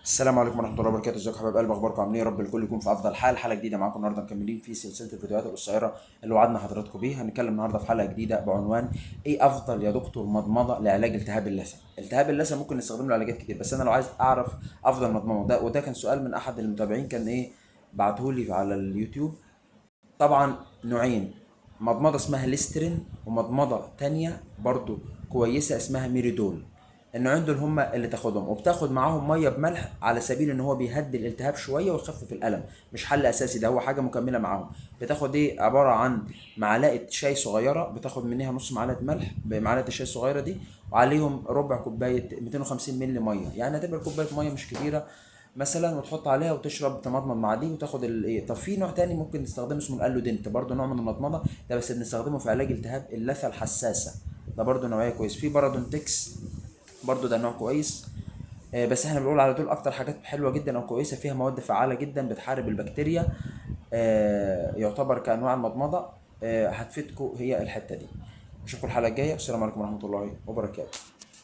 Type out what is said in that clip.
السلام عليكم ورحمة الله وبركاته، ازيكم يا حبايب قلب، اخباركم عاملين ايه؟ يا رب الكل يكون في افضل حال. حلقة جديدة معاكم النهارده مكملين في سلسلة الفيديوهات القصيرة اللي وعدنا حضراتكم بيها. هنتكلم النهارده في حلقة جديدة بعنوان ايه افضل يا دكتور مضمضة لعلاج التهاب اللثة؟ التهاب اللثة ممكن نستخدم له علاجات كتير، بس انا لو عايز اعرف افضل مضمضة وده كان سؤال من احد المتابعين، كان ايه بعتهولي على اليوتيوب. طبعا نوعين: مضمضة اسمها ليسترين، ومضمضة تانية برضو كويسة اسمها ميريدول. النوعين دول هما اللي تاخدهم، وبتاخد معاهم مية بملح على سبيل ان هو بيهدي الالتهاب شوية ويخفف الألم. مش حل اساسي، ده هو حاجة مكملة معاهم. بتاخد ايه؟ عبارة عن معلقة شاي صغيرة، بتاخد منها نص معلقة ملح بمعلقة الشاي الصغيرة دي، وعليهم ربع كوباية 250 مللي مية، يعني هتبقى كوباية مية مش كبيرة مثلا، وتحط عليها وتشرب، تمضمض مع دي وتاخد الايه. طب في نوع تاني ممكن نستخدمه اسمه الالودنت، برضه نوع من المضمضه ده، بس بنستخدمه في علاج التهاب اللثه الحساسه. ده برضه نوعيه كويس. في بارادونتكس برضه، ده نوع كويس. بس احنا بنقول على دول اكتر حاجات حلوه جدا او كويسه، فيها مواد فعاله جدا بتحارب البكتيريا. يعتبر كانواع المضمضه. هتفيدكم هي الحته دي. اشوفكم الحلقه الجايه، والسلام عليكم ورحمه الله وبركاته.